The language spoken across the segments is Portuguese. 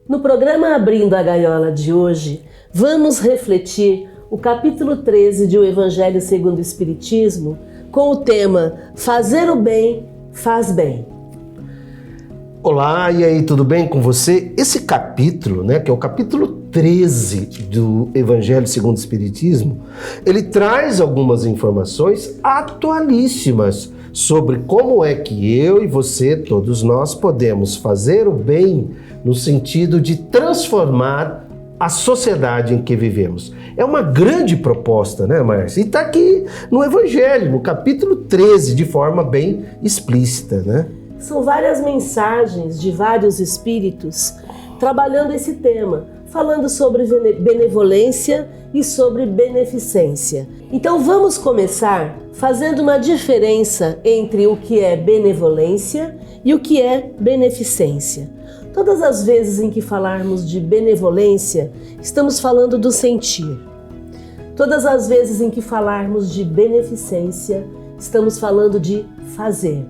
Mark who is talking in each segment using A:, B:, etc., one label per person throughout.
A: No programa Abrindo a Gaiola de hoje, vamos refletir o capítulo 13 de O Evangelho segundo o Espiritismo com o tema Fazer o Bem Faz Bem.
B: Olá, e aí, tudo bem com você? Esse capítulo, que é o capítulo 13 do Evangelho segundo o Espiritismo, ele traz algumas informações atualíssimas sobre como é que eu e você, todos nós, podemos fazer o bem no sentido de transformar a sociedade em que vivemos. É uma grande proposta, né, Márcia? E está aqui no Evangelho, no capítulo 13, de forma bem explícita, né?
A: São várias mensagens de vários espíritos trabalhando esse tema, falando sobre benevolência e sobre beneficência. Então vamos começar fazendo uma diferença entre o que é benevolência e o que é beneficência. Todas as vezes em que falarmos de benevolência, estamos falando do sentir. Todas as vezes em que falarmos de beneficência, estamos falando de fazer.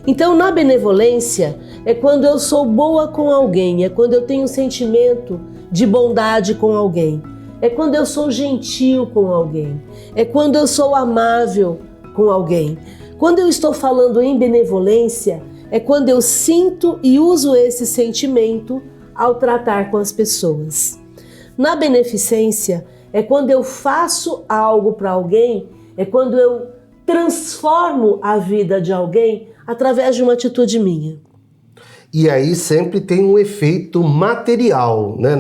A: Então, na benevolência, é quando eu sou boa com alguém, é quando eu tenho um sentimento de bondade com alguém, é quando eu sou gentil com alguém, é quando eu sou amável com alguém. Quando eu estou falando em benevolência, é quando eu sinto e uso esse sentimento ao tratar com as pessoas. Na beneficência, é quando eu faço algo para alguém, é quando eu transformo a vida de alguém através de uma atitude minha.
B: E aí sempre tem um efeito material, né?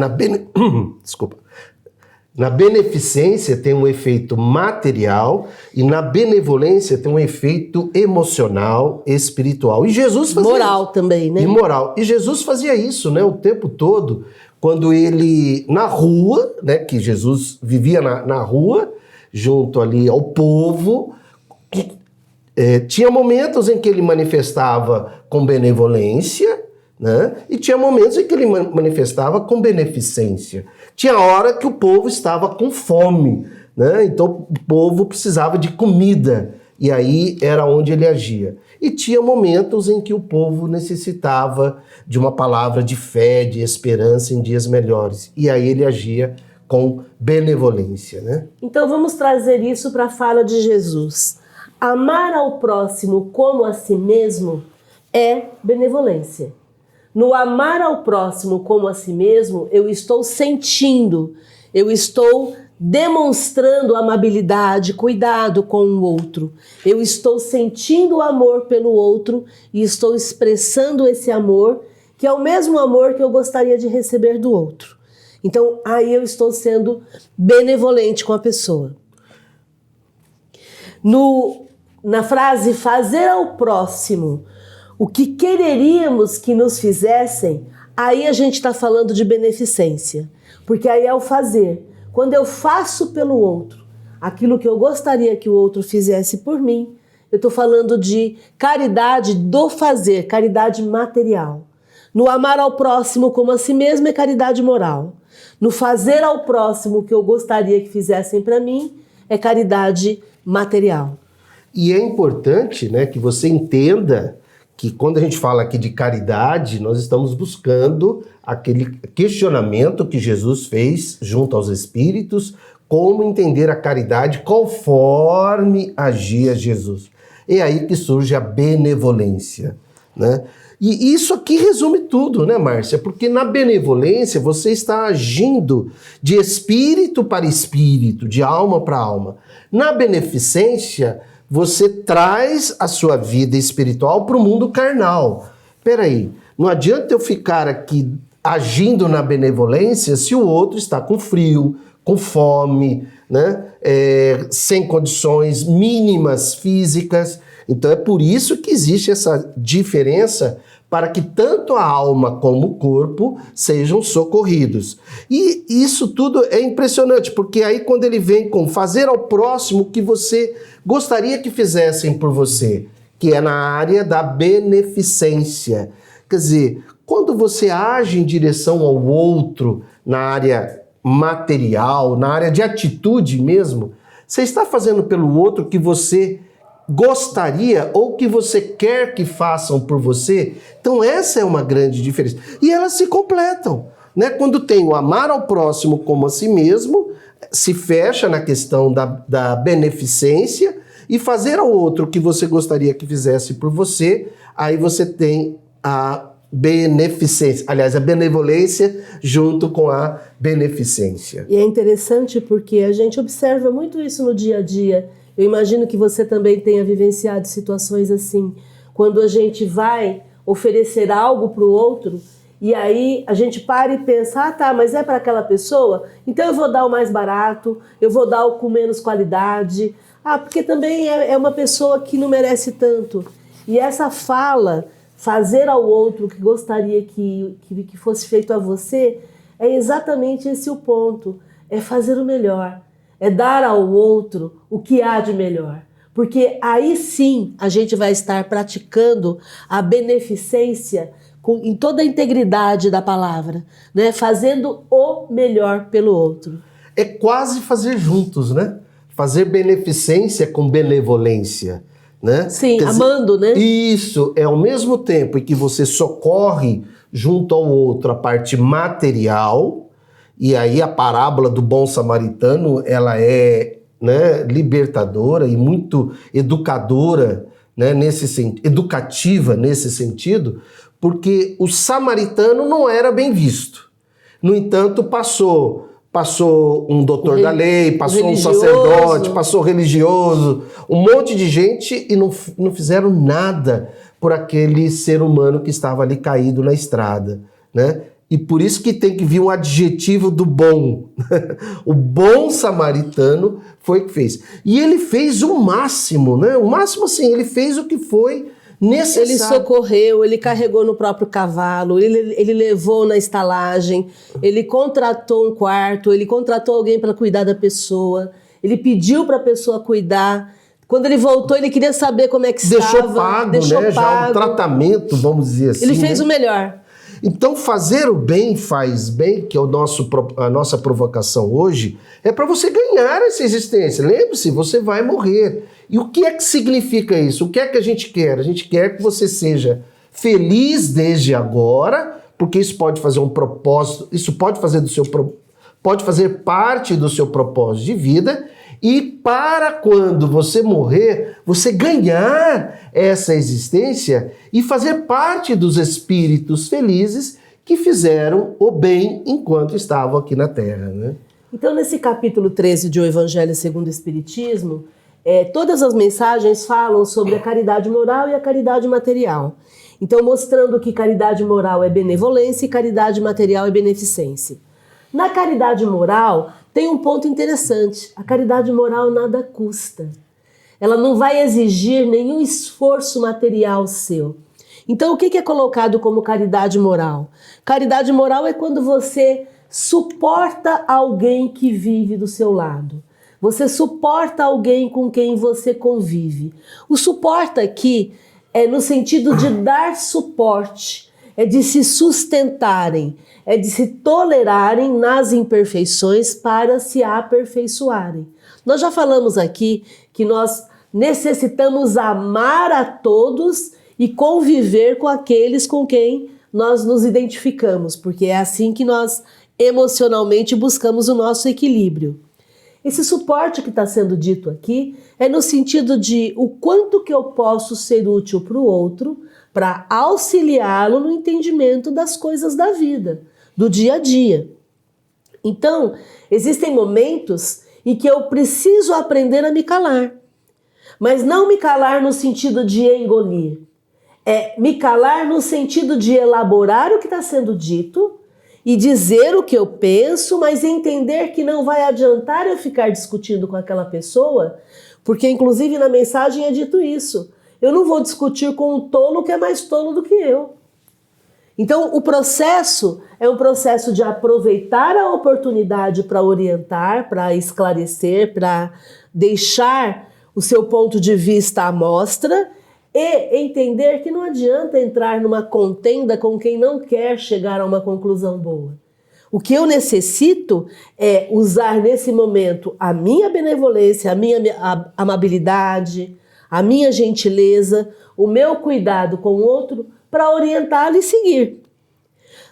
B: Na beneficência tem um efeito material e na benevolência tem um efeito emocional, espiritual. E Jesus fazia
A: moral
B: isso.
A: Também, né?
B: E moral. E Jesus fazia isso, né, o tempo todo, quando ele, na rua, né, que Jesus vivia na rua, junto ali ao povo, tinha momentos em que ele manifestava com benevolência, né? E tinha momentos em que ele manifestava com beneficência. Tinha hora que o povo estava com fome, né? Então o povo precisava de comida, e aí era onde ele agia. E tinha momentos em que o povo necessitava de uma palavra de fé, de esperança em dias melhores, e aí ele agia com benevolência, né?
A: Então vamos trazer isso para a fala de Jesus. Amar ao próximo como a si mesmo é benevolência. No amar ao próximo como a si mesmo, eu estou sentindo, eu estou demonstrando amabilidade, cuidado com o outro. Eu estou sentindo amor pelo outro e estou expressando esse amor, que é o mesmo amor que eu gostaria de receber do outro. Então, aí eu estou sendo benevolente com a pessoa. Na frase fazer ao próximo o que quereríamos que nos fizessem, aí a gente está falando de beneficência, porque aí é o fazer. Quando eu faço pelo outro aquilo que eu gostaria que o outro fizesse por mim, eu estou falando de caridade do fazer, caridade material. No amar ao próximo como a si mesmo é caridade moral. No fazer ao próximo o que eu gostaria que fizessem para mim é caridade material.
B: E é importante, né, que você entenda que quando a gente fala aqui de caridade, nós estamos buscando aquele questionamento que Jesus fez junto aos espíritos, como entender a caridade conforme agia Jesus. É aí que surge a benevolência, né? E isso aqui resume tudo, né, Márcia? Porque na benevolência você está agindo de espírito para espírito, de alma para alma. Na beneficência, você traz a sua vida espiritual para o mundo carnal. Peraí, não adianta eu ficar aqui agindo na benevolência se o outro está com frio, com fome, né? Sem condições mínimas físicas. Então é por isso que existe essa diferença para que tanto a alma como o corpo sejam socorridos. E isso tudo é impressionante, porque aí quando ele vem com fazer ao próximo o que você gostaria que fizessem por você, que é na área da beneficência. Quer dizer, quando você age em direção ao outro, na área material, na área de atitude mesmo, você está fazendo pelo outro o que você gostaria ou que você quer que façam por você. Então essa é uma grande diferença. E elas se completam. né? Quando tem o amar ao próximo como a si mesmo, se fecha na questão da beneficência e fazer ao outro o que você gostaria que fizesse por você, aí você tem a beneficência, aliás, a benevolência junto com a beneficência.
A: E é interessante porque a gente observa muito isso no dia a dia. Eu imagino que você também tenha vivenciado situações assim, quando a gente vai oferecer algo para o outro e aí a gente para e pensa, ah tá, mas é para aquela pessoa? Então eu vou dar o mais barato, eu vou dar o com menos qualidade, porque também é uma pessoa que não merece tanto. E essa fala, fazer ao outro o que gostaria que fosse feito a você, é exatamente esse o ponto, é fazer o melhor, é dar ao outro o que há de melhor. Porque aí sim a gente vai estar praticando a beneficência em toda a integridade da palavra, né? Fazendo o melhor pelo outro.
B: É quase fazer juntos, né? Fazer beneficência com benevolência, né?
A: Sim,
B: quer
A: amando,
B: dizer,
A: né?
B: Isso, é ao mesmo tempo em que você socorre junto ao outro a parte material, e aí a parábola do bom samaritano, ela é, né, libertadora e muito educadora, né, educativa nesse sentido, porque o samaritano não era bem visto. No entanto, passou um doutor da lei, passou um sacerdote, passou religioso, um monte de gente e não fizeram nada por aquele ser humano que estava ali caído na estrada, né? E por isso que tem que vir um adjetivo do bom. O bom samaritano foi que fez. E ele fez o máximo, né? O máximo, assim, ele fez o que foi necessário.
A: Ele socorreu, ele carregou no próprio cavalo, ele levou na estalagem, ele contratou um quarto, ele contratou alguém para cuidar da pessoa, ele pediu para a pessoa cuidar. Quando ele voltou, ele queria saber como é que estava.
B: Deixou pago. Já um tratamento, vamos dizer assim.
A: Ele fez o melhor.
B: Então, fazer o bem faz bem, que é a nossa provocação hoje, é para você ganhar essa existência. Lembre-se, você vai morrer. E o que é que significa isso? O que é que a gente quer? A gente quer que você seja feliz desde agora, porque isso pode fazer um propósito, isso pode fazer parte do seu propósito de vida, e para quando você morrer, você ganhar essa existência e fazer parte dos espíritos felizes que fizeram o bem enquanto estavam aqui na Terra, né?
A: Então, nesse capítulo 13 de O Evangelho segundo o Espiritismo, todas as mensagens falam sobre a caridade moral e a caridade material. Então, mostrando que caridade moral é benevolência e caridade material é beneficência. Na caridade moral, tem um ponto interessante. A caridade moral nada custa. Ela não vai exigir nenhum esforço material seu. Então, o que é colocado como caridade moral? Caridade moral é quando você suporta alguém que vive do seu lado. Você suporta alguém com quem você convive. O suporta aqui é no sentido de dar suporte, é de se sustentarem, é de se tolerarem nas imperfeições para se aperfeiçoarem. Nós já falamos aqui que nós necessitamos amar a todos e conviver com aqueles com quem nós nos identificamos, porque é assim que nós emocionalmente buscamos o nosso equilíbrio. Esse suporte que está sendo dito aqui é no sentido de o quanto que eu posso ser útil para o outro para auxiliá-lo no entendimento das coisas da vida, do dia a dia. Então, existem momentos em que eu preciso aprender a me calar, mas não me calar no sentido de engolir, é me calar no sentido de elaborar o que está sendo dito e dizer o que eu penso, mas entender que não vai adiantar eu ficar discutindo com aquela pessoa, porque inclusive na mensagem é dito isso. Eu não vou discutir com um tolo que é mais tolo do que eu. Então o processo é um processo de aproveitar a oportunidade para orientar, para esclarecer, para deixar o seu ponto de vista à mostra e entender que não adianta entrar numa contenda com quem não quer chegar a uma conclusão boa. O que eu necessito é usar nesse momento a minha benevolência, a minha amabilidade, a minha gentileza, o meu cuidado com o outro para orientá-lo e seguir.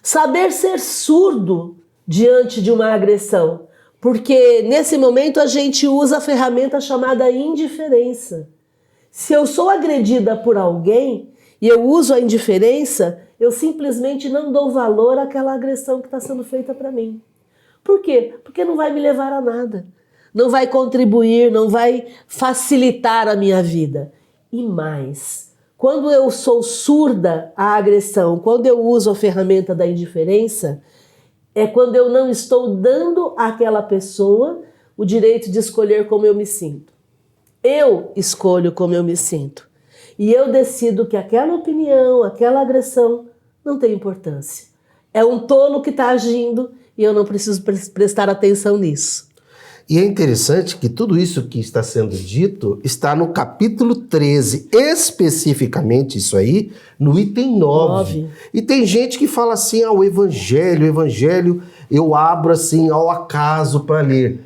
A: Saber ser surdo diante de uma agressão, porque nesse momento a gente usa a ferramenta chamada indiferença. Se eu sou agredida por alguém e eu uso a indiferença, eu simplesmente não dou valor àquela agressão que está sendo feita para mim. Por quê? Porque não vai me levar a nada. Não vai contribuir, não vai facilitar a minha vida. E mais, quando eu sou surda à agressão, quando eu uso a ferramenta da indiferença, é quando eu não estou dando àquela pessoa o direito de escolher como eu me sinto. Eu escolho como eu me sinto. E eu decido que aquela opinião, aquela agressão não tem importância. É um tolo que está agindo e eu não preciso prestar atenção nisso.
B: E é interessante que tudo isso que está sendo dito está no capítulo 13, especificamente isso aí, no item 9. E tem gente que fala assim, o evangelho eu abro assim ao acaso para ler.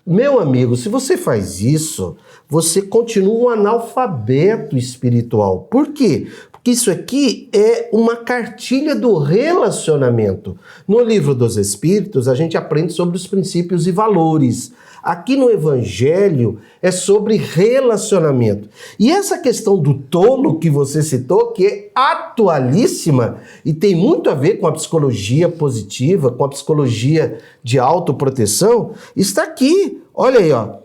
B: Meu amigo, se você faz isso, você continua um analfabeto espiritual. Por quê? Porque isso aqui é uma cartilha do relacionamento. No Livro dos Espíritos, a gente aprende sobre os princípios e valores. Aqui no Evangelho é sobre relacionamento. E essa questão do tolo que você citou, que é atualíssima e tem muito a ver com a psicologia positiva, com a psicologia de autoproteção, está aqui. Olha aí, ó.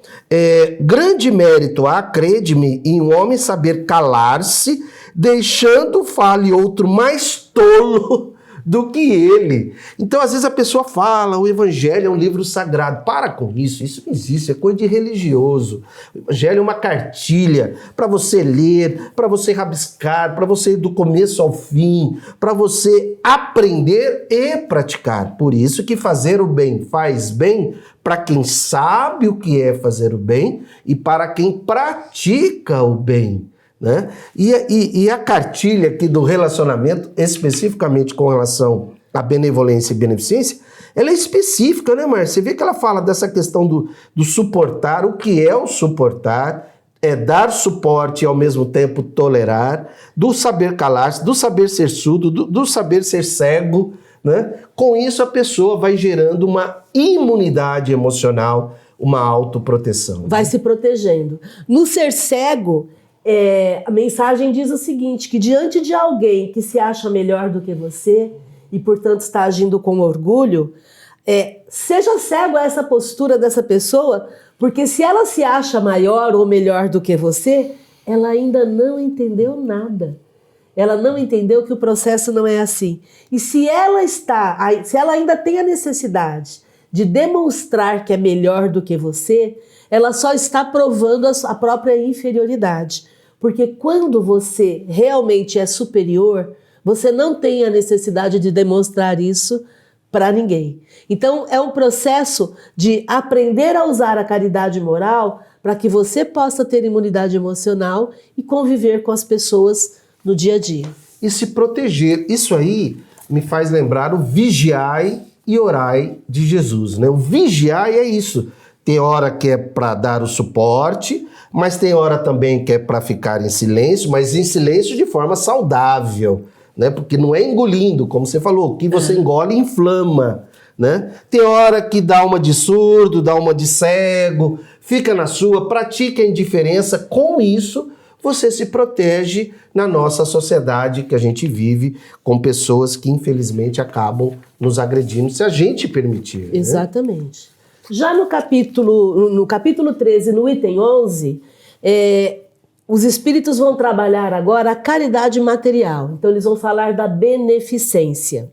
B: Grande mérito há, crede-me, em um homem saber calar-se, deixando fale outro mais tolo do que ele. Então, às vezes a pessoa fala, o Evangelho é um livro sagrado. Para com isso, isso não existe, é coisa de religioso. O Evangelho é uma cartilha para você ler, para você rabiscar, para você ir do começo ao fim, para você aprender e praticar. Por isso que fazer o bem faz bem para quem sabe o que é fazer o bem e para quem pratica o bem. Né? E a cartilha aqui do relacionamento, especificamente com relação à benevolência e beneficência, ela é específica, né, Márcia? Você vê que ela fala dessa questão do suportar, o que é o suportar, é dar suporte e ao mesmo tempo tolerar, do saber calar-se, do saber ser surdo, do saber ser cego, né? Com isso a pessoa vai gerando uma imunidade emocional, uma autoproteção.
A: Vai se protegendo. No ser cego, a mensagem diz o seguinte, que diante de alguém que se acha melhor do que você e, portanto, está agindo com orgulho, seja cego a essa postura dessa pessoa, porque se ela se acha maior ou melhor do que você, ela ainda não entendeu nada. Ela não entendeu que o processo não é assim. E se ela ainda tem a necessidade de demonstrar que é melhor do que você, ela só está provando a própria inferioridade. Porque quando você realmente é superior, você não tem a necessidade de demonstrar isso para ninguém. Então, é um processo de aprender a usar a caridade moral para que você possa ter imunidade emocional e conviver com as pessoas no dia a dia.
B: E se proteger. Isso aí me faz lembrar o vigiai e orai de Jesus, né? O vigiai é isso. Tem hora que é para dar o suporte, mas tem hora também que é para ficar em silêncio, mas em silêncio de forma saudável, né? Porque não é engolindo, como você falou, o que você engole inflama, né? Tem hora que dá uma de surdo, dá uma de cego, fica na sua, pratica a indiferença. Com isso, você se protege na nossa sociedade que a gente vive com pessoas que infelizmente acabam nos agredindo, se a gente permitir.
A: Exatamente. Né? Já no capítulo 13, no item 11, os espíritos vão trabalhar agora a caridade material. Então eles vão falar da beneficência.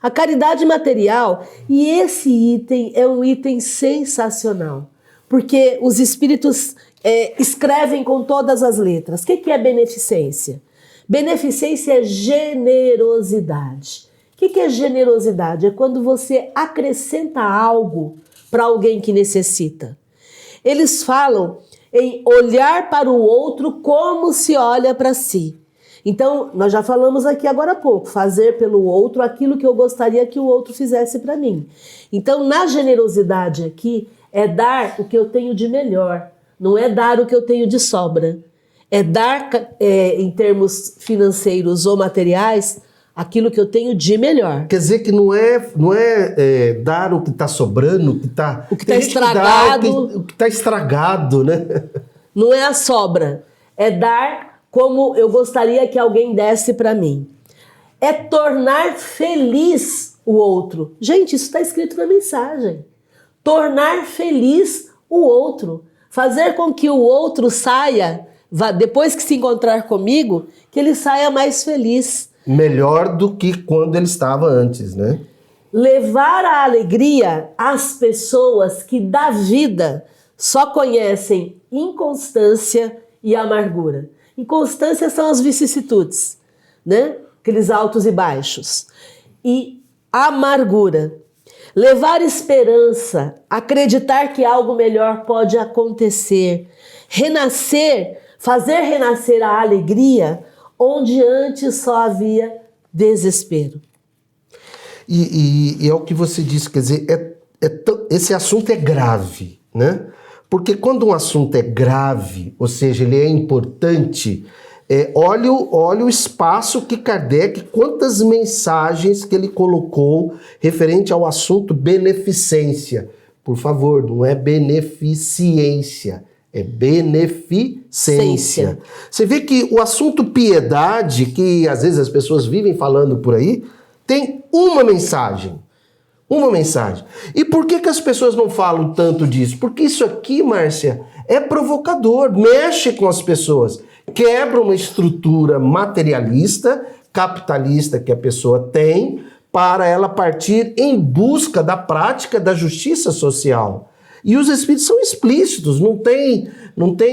A: A caridade material, e esse item é um item sensacional, porque os espíritos escrevem com todas as letras. O que é beneficência? Beneficência é generosidade. O que é generosidade? É quando você acrescenta algo para alguém que necessita. Eles falam em olhar para o outro como se olha para si. Então, nós já falamos aqui agora há pouco, fazer pelo outro aquilo que eu gostaria que o outro fizesse para mim. Então, na generosidade aqui, é dar o que eu tenho de melhor, não é dar o que eu tenho de sobra. É dar, em termos financeiros ou materiais, aquilo que eu tenho de melhor.
B: Quer dizer que não é dar o que está sobrando,
A: o que está estragado.
B: O que está estragado, né?
A: Não é a sobra. É dar como eu gostaria que alguém desse para mim. É tornar feliz o outro. Gente, isso está escrito na mensagem. Tornar feliz o outro. Fazer com que o outro saia, depois que se encontrar comigo, que ele saia mais feliz.
B: Melhor do que quando ele estava antes, né?
A: Levar a alegria às pessoas que da vida só conhecem inconstância e amargura. Inconstância são as vicissitudes, né? Aqueles altos e baixos. E amargura. Levar esperança, acreditar que algo melhor pode acontecer. Renascer, fazer renascer a alegria onde antes só havia desespero.
B: E é o que você disse, quer dizer, esse assunto é grave, né? Porque quando um assunto é grave, ou seja, ele é importante, olha o espaço que Kardec, quantas mensagens que ele colocou referente ao assunto beneficência. Por favor, não é beneficência, é beneficência. Você vê que o assunto piedade, que às vezes as pessoas vivem falando por aí, tem uma mensagem. Uma mensagem. E por que as pessoas não falam tanto disso? Porque isso aqui, Márcia, é provocador, mexe com as pessoas, quebra uma estrutura materialista, capitalista que a pessoa tem, para ela partir em busca da prática da justiça social. E os espíritos são explícitos, não tem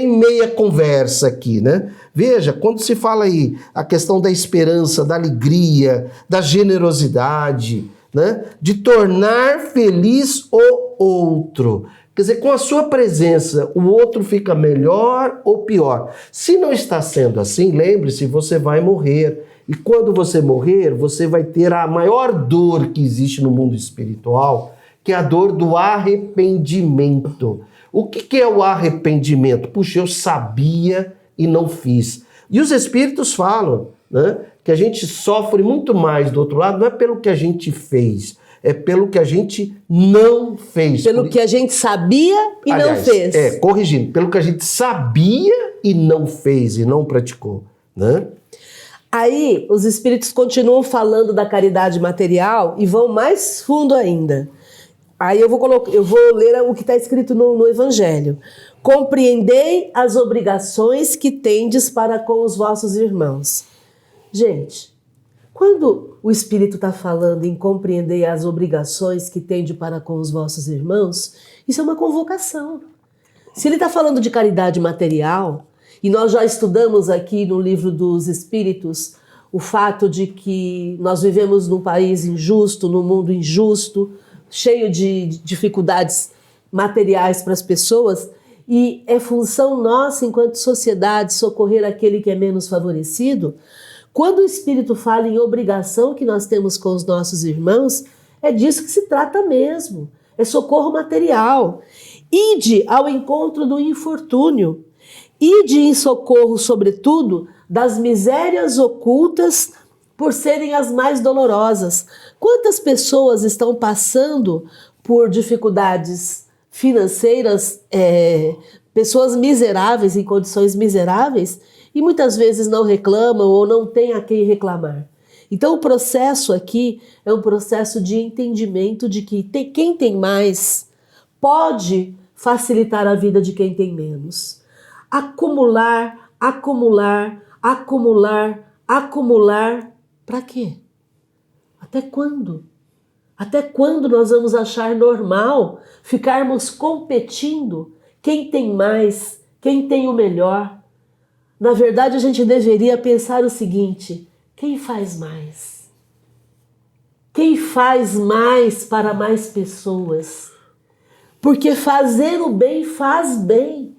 B: meia conversa aqui, né? Veja, quando se fala aí a questão da esperança, da alegria, da generosidade, né? De tornar feliz o outro. Quer dizer, com a sua presença, o outro fica melhor ou pior. Se não está sendo assim, lembre-se, você vai morrer. E quando você morrer, você vai ter a maior dor que existe no mundo espiritual, que é a dor do arrependimento. O que é o arrependimento? Puxa, eu sabia e não fiz. E os espíritos falam, né, que a gente sofre muito mais do outro lado, não é pelo que a gente fez, é pelo que a gente não fez.
A: Pelo que a gente sabia e não fez.
B: Corrigindo, pelo que a gente sabia e não fez, e não praticou, né?
A: Aí, os espíritos continuam falando da caridade material e vão mais fundo ainda. Aí eu vou ler o que está escrito no Evangelho. Compreendei as obrigações que tendes para com os vossos irmãos. Gente, quando o Espírito está falando em compreender as obrigações que tende para com os vossos irmãos, isso é uma convocação. Se ele está falando de caridade material, e nós já estudamos aqui no livro dos Espíritos o fato de que nós vivemos num país injusto, num mundo injusto, cheio de dificuldades materiais para as pessoas, e é função nossa, enquanto sociedade, socorrer aquele que é menos favorecido. Quando o Espírito fala em obrigação que nós temos com os nossos irmãos, é disso que se trata mesmo, é socorro material. Ide ao encontro do infortúnio, ide em socorro, sobretudo, das misérias ocultas por serem as mais dolorosas. Quantas pessoas estão passando por dificuldades financeiras, pessoas miseráveis, em condições miseráveis, e muitas vezes não reclamam ou não têm a quem reclamar. Então o processo aqui é um processo de entendimento de que quem tem mais pode facilitar a vida de quem tem menos. Acumular, acumular, acumular, acumular, para quê? Até quando? Até quando nós vamos achar normal ficarmos competindo quem tem mais, quem tem o melhor? Na verdade, a gente deveria pensar o seguinte: quem faz mais? Quem faz mais para mais pessoas? Porque fazer o bem faz bem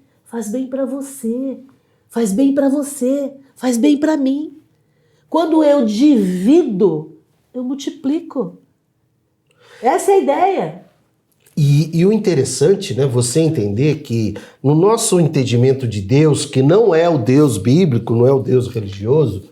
A: para você, faz bem para você, faz bem para mim. Quando eu divido, eu multiplico. Essa é a ideia.
B: E o interessante, né, você entender que no nosso entendimento de Deus, que não é o Deus bíblico, não é o Deus religioso,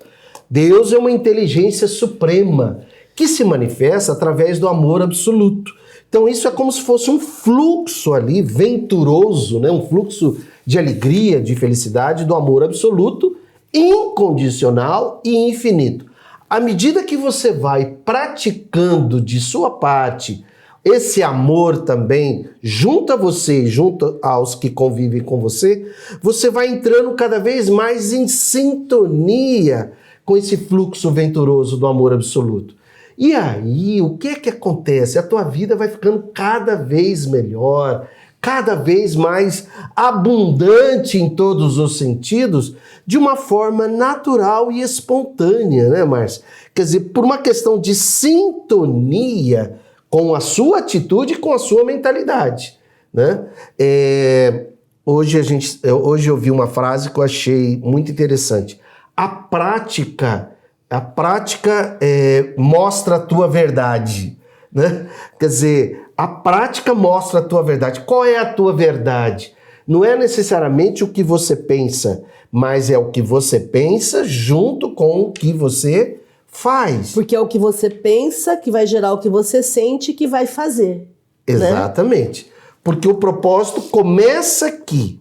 B: Deus é uma inteligência suprema que se manifesta através do amor absoluto. Então isso é como se fosse um fluxo ali venturoso, né? Um fluxo de alegria, de felicidade do amor absoluto, incondicional e infinito. À medida que você vai praticando de sua parte esse amor também junto a você, junto aos que convivem com você, você vai entrando cada vez mais em sintonia com esse fluxo venturoso do amor absoluto. E aí, o que é que acontece? A tua vida vai ficando cada vez melhor, cada vez mais abundante em todos os sentidos, de uma forma natural e espontânea, né, Márcia? Quer dizer, por uma questão de sintonia com a sua atitude e com a sua mentalidade, né? Hoje eu vi uma frase que eu achei muito interessante. A prática mostra a tua verdade, né? Quer dizer, a prática mostra a tua verdade. Qual é a tua verdade? Não é necessariamente o que você pensa, mas é o que você pensa junto com o que você faz.
A: Porque é o que você pensa que vai gerar o que você sente que vai fazer.
B: Exatamente. Né? Porque o propósito começa aqui,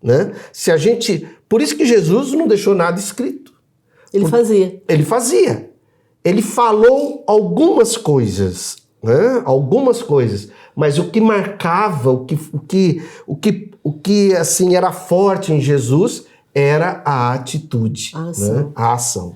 B: né? Por isso que Jesus não deixou nada escrito.
A: Ele fazia.
B: Ele falou algumas coisas, né? Algumas coisas, mas o que marcava, o que assim era forte em Jesus era a atitude, né? A ação.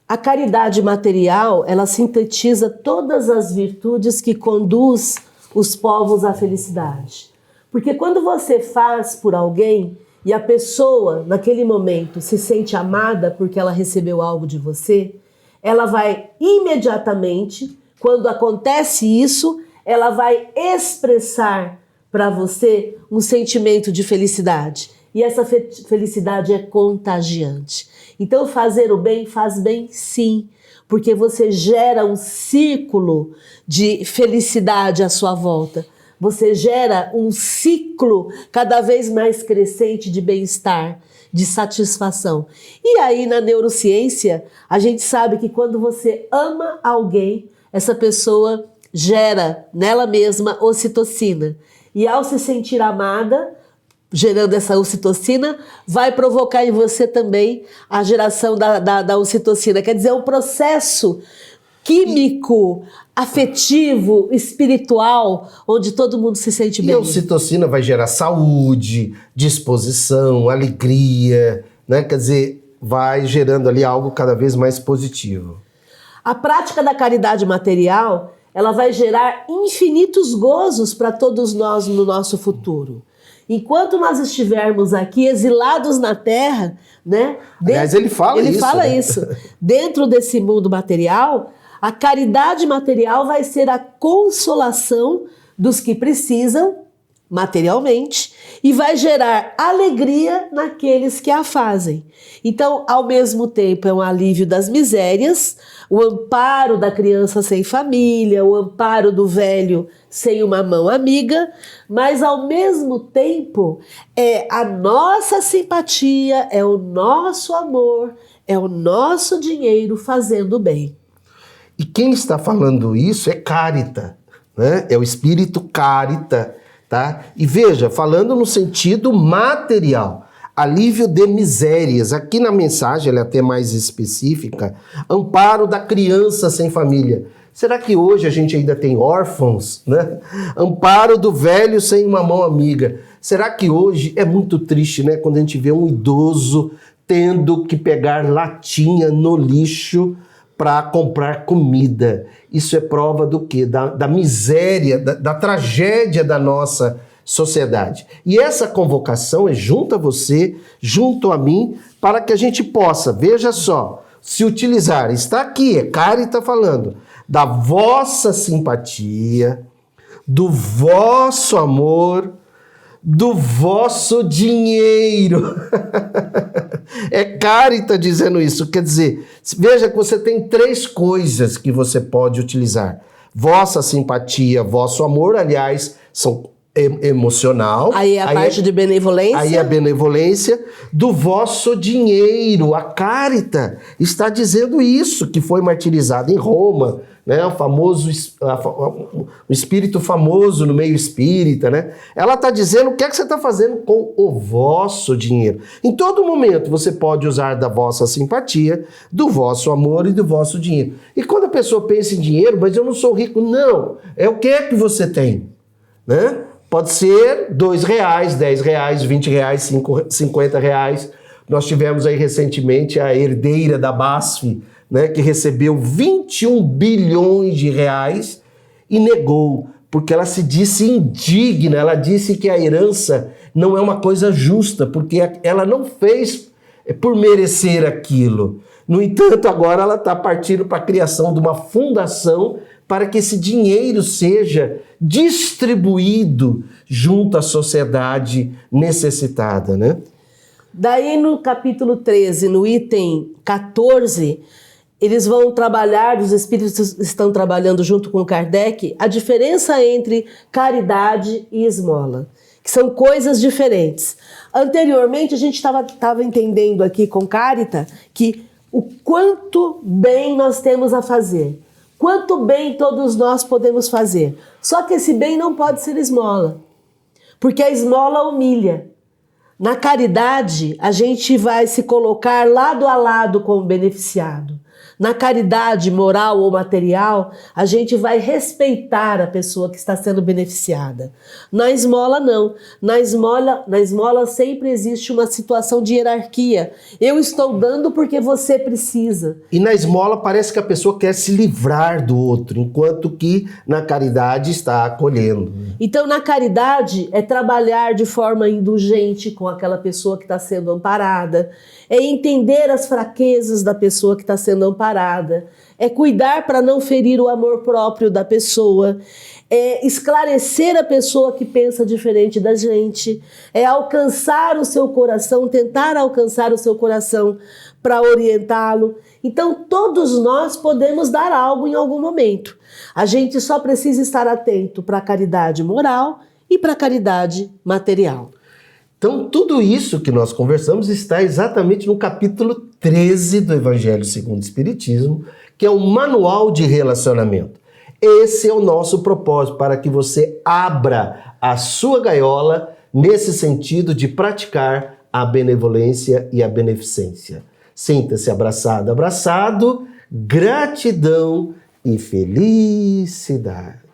A: A caridade material, ela sintetiza todas as virtudes que conduz os povos à felicidade. Porque quando você faz por alguém e a pessoa, naquele momento, se sente amada porque ela recebeu algo de você, ela vai imediatamente, quando acontece isso, ela vai expressar para você um sentimento de felicidade. E essa felicidade é contagiante. Então, fazer o bem faz bem sim, porque você gera um círculo de felicidade à sua volta. Você gera um ciclo cada vez mais crescente de bem-estar, de satisfação. E aí, na neurociência, a gente sabe que quando você ama alguém, essa pessoa gera nela mesma ocitocina. E ao se sentir amada, gerando essa ocitocina, vai provocar em você também a geração da ocitocina. Quer dizer, é um processo químico, afetivo, espiritual, onde todo mundo se sente bem.
B: E a ocitocina vai gerar saúde, disposição, alegria, né? Quer dizer, vai gerando ali algo cada vez mais positivo.
A: A prática da caridade material, ela vai gerar infinitos gozos para todos nós no nosso futuro. Enquanto nós estivermos aqui exilados na Terra, né?
B: Aliás, ele fala
A: isso. Dentro desse mundo material, a caridade material vai ser a consolação dos que precisam materialmente e vai gerar alegria naqueles que a fazem. Então, ao mesmo tempo, é um alívio das misérias, o amparo da criança sem família, o amparo do velho sem uma mão amiga, mas ao mesmo tempo é a nossa simpatia, é o nosso amor, é o nosso dinheiro fazendo bem.
B: E quem está falando isso é Carita, né? É o espírito Carita, tá? E veja, falando no sentido material, alívio de misérias. Aqui na mensagem, ela é até mais específica, amparo da criança sem família. Será que hoje a gente ainda tem órfãos, né? Amparo do velho sem uma mão amiga. Será que hoje é muito triste, né? Quando a gente vê um idoso tendo que pegar latinha no lixo para comprar comida. Isso é prova do quê? Da miséria, da tragédia da nossa sociedade. E essa convocação é junto a você, junto a mim, para que a gente possa, veja só, se utilizar. Está aqui, Carita falando, da vossa simpatia, do vosso amor, do vosso dinheiro. É Carita dizendo isso. Quer dizer, veja que você tem 3 coisas que você pode utilizar. Vossa simpatia, vosso amor, aliás, emocional.
A: Aí é a parte de benevolência.
B: Aí é a benevolência do vosso dinheiro. A Caritas está dizendo isso, que foi martirizado em Roma, né? O famoso, o espírito famoso no meio espírita, né? Ela está dizendo o que é que você está fazendo com o vosso dinheiro. Em todo momento você pode usar da vossa simpatia, do vosso amor e do vosso dinheiro. E quando a pessoa pensa em dinheiro, mas eu não sou rico, não. É o que é que você tem, né? Pode ser R$2, R$10, R$20, R$50. Nós tivemos aí recentemente a herdeira da BASF, né, que recebeu 21 bilhões de reais e negou, porque ela se disse indigna, ela disse que a herança não é uma coisa justa, porque ela não fez por merecer aquilo. No entanto, agora ela está partindo para a criação de uma fundação para que esse dinheiro seja distribuído junto à sociedade necessitada, né?
A: Daí no capítulo 13, no item 14, eles vão trabalhar, os espíritos estão trabalhando junto com Kardec, a diferença entre caridade e esmola, que são coisas diferentes. Anteriormente, a gente estava entendendo aqui com Caritas que o quanto bem nós temos a fazer, quanto bem todos nós podemos fazer. Só que esse bem não pode ser esmola, porque a esmola humilha. Na caridade, a gente vai se colocar lado a lado com o beneficiado. Na caridade moral ou material, a gente vai respeitar a pessoa que está sendo beneficiada. Na esmola, não. Na esmola sempre existe uma situação de hierarquia. Eu estou dando porque você precisa.
B: E na esmola parece que a pessoa quer se livrar do outro, enquanto que na caridade está acolhendo.
A: Então, na caridade, é trabalhar de forma indulgente com aquela pessoa que está sendo amparada, é entender as fraquezas da pessoa que está sendo amparada, é cuidar para não ferir o amor próprio da pessoa, é esclarecer a pessoa que pensa diferente da gente, é alcançar o seu coração, tentar alcançar o seu coração para orientá-lo. Então, todos nós podemos dar algo em algum momento. A gente só precisa estar atento para a caridade moral e para a caridade material.
B: Então, tudo isso que nós conversamos está exatamente no capítulo 13 do Evangelho segundo o Espiritismo, que é o Manual de Relacionamento. Esse é o nosso propósito, para que você abra a sua gaiola nesse sentido de praticar a benevolência e a beneficência. Sinta-se abraçado, gratidão e felicidade.